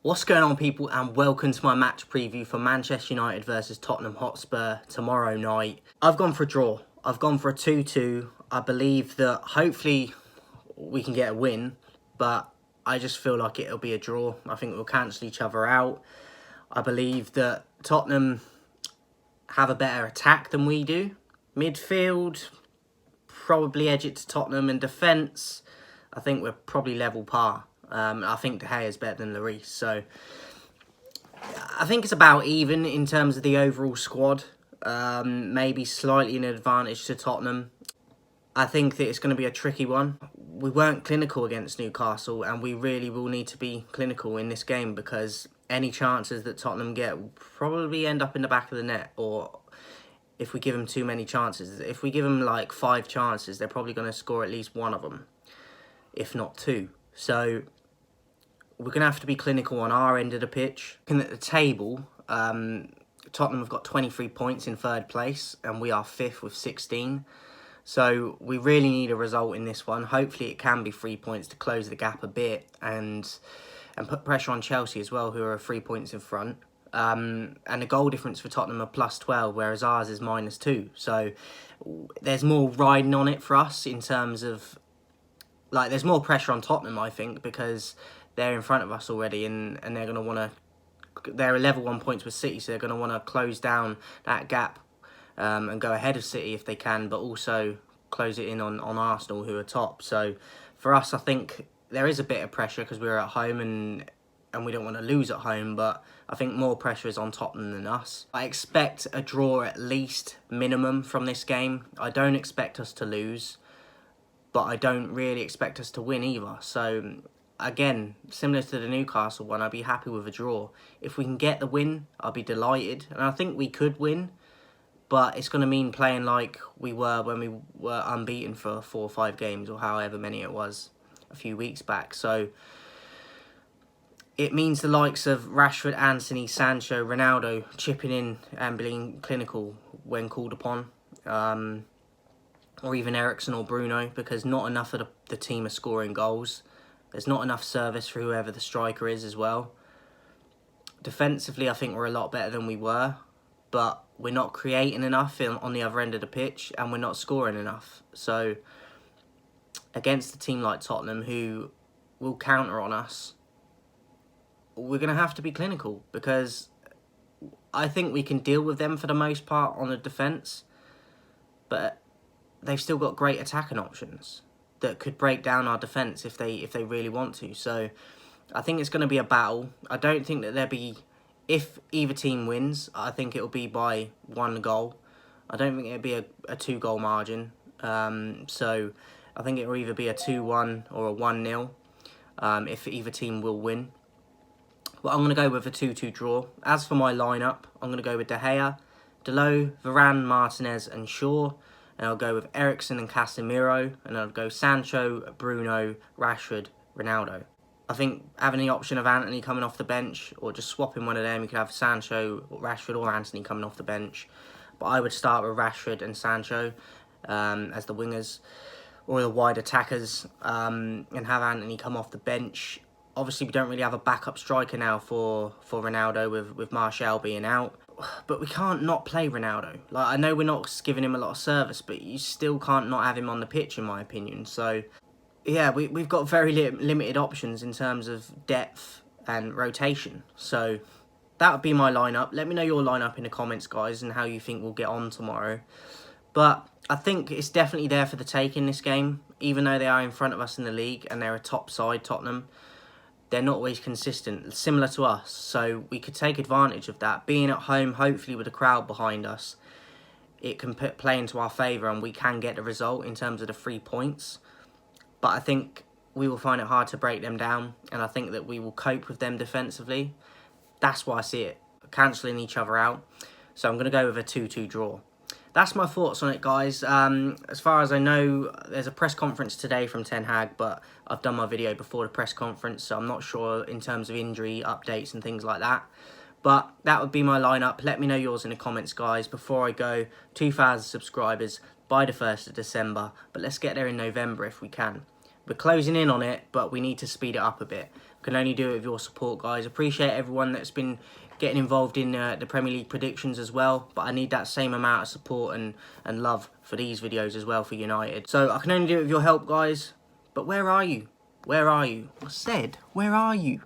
What's going on, people, and welcome to my match preview for Manchester United versus Tottenham Hotspur tomorrow night. I've gone for a draw. I've gone for a 2-2. I believe that hopefully we can get a win, but I just feel like it'll be a draw. I think we'll cancel each other out. I believe that Tottenham have a better attack than we do. Midfield, probably edge it to Tottenham. In defence, I think we're probably level par. I think De Gea is better than Lloris, so I think it's about even in terms of the overall squad. Maybe slightly an advantage to Tottenham. I think that it's going to be a tricky one. We weren't clinical against Newcastle, and we really will need to be clinical in this game because any chances that Tottenham get will probably end up in the back of the net, or if we give them too many chances. If we give them like 5 chances, they're probably going to score at least one of them, if not 2. So we're going to have to be clinical on our end of the pitch. Looking at the table, Tottenham have got 23 points in 3rd place, and we are 5th with 16. So we really need a result in this one. Hopefully it can be 3 points to close the gap a bit and put pressure on Chelsea as well, who are 3 points in front. And the goal difference for Tottenham are plus 12, whereas ours is minus 2. So there's more riding on it for us in terms of, like, there's more pressure on Tottenham, I think, because they're in front of us already, and they're going to want to, they're level 1 points with City, so they're going to want to close down that gap and go ahead of City if they can, but also close it in on Arsenal, who are top. So for us, I think there is a bit of pressure because we're at home and we don't want to lose at home, but I think more pressure is on Tottenham than us. I expect a draw at least, minimum, from this game. I don't expect us to lose, but I don't really expect us to win either. So again, similar to the Newcastle one, I'd be happy with a draw. If we can get the win, I'll be delighted. And I think we could win, but it's going to mean playing like we were when we were unbeaten for 4 or 5 games, or however many it was a few weeks back. So it means the likes of Rashford, Antony, Sancho, Ronaldo chipping in and being clinical when called upon. Or even Eriksen or Bruno, because not enough of the team are scoring goals. There's not enough service for whoever the striker is as well. Defensively, I think we're a lot better than we were, but we're not creating enough on the other end of the pitch, and we're not scoring enough. So against a team like Tottenham, who will counter on us, we're going to have to be clinical, because I think we can deal with them for the most part on the defence, but they've still got great attacking options that could break down our defence if they really want to. So I think it's going to be a battle. I don't think that there'll be, if either team wins, I think it'll be by 1 goal. I don't think it'll be a 2-goal margin. So I think it'll either be a 2-1 or a 1-0 if either team will win. But I'm going to go with a 2-2 draw. As for my lineup, I'm going to go with De Gea, Dalot, Varane, Martinez and Shaw. And I'll go with Eriksen and Casemiro. And I'll go Sancho, Bruno, Rashford, Ronaldo. I think having the option of Antony coming off the bench, or just swapping one of them, you could have Sancho, Rashford or Antony coming off the bench. But I would start with Rashford and Sancho as the wingers, or the wide attackers, and have Antony come off the bench. Obviously, we don't really have a backup striker now for Ronaldo with Martial being out. But we can't not play Ronaldo. Like, I know we're not giving him a lot of service, but you still can't not have him on the pitch, in my opinion. So, yeah, we've got very limited options in terms of depth and rotation. So, that would be my lineup. Let me know your lineup in the comments, guys, and how you think we'll get on tomorrow. But I think it's definitely there for the take in this game, even though they are in front of us in the league and they're a top side, Tottenham. They're not always consistent, similar to us. So we could take advantage of that. Being at home, hopefully with a crowd behind us, it can play into our favour and we can get the result in terms of the 3 points. But I think we will find it hard to break them down, and I think that we will cope with them defensively. That's why I see it, cancelling each other out. So I'm going to go with a 2-2 draw. That's my thoughts on it, guys. As far as I know, there's a press conference today from Ten Hag, but I've done my video before the press conference, so I'm not sure in terms of injury updates and things like that. But that would be my lineup. Let me know yours in the comments, guys. Before I go, 2,000 subscribers by the 1st of December, but let's get there in November if we can. We're closing in on it, but we need to speed it up a bit. We can only do it with your support, guys. Appreciate everyone that's been getting involved in the Premier League predictions as well, but I need that same amount of support and love for these videos as well for United. So I can only do it with your help, guys. But where are you? Where are you? I said, where are you?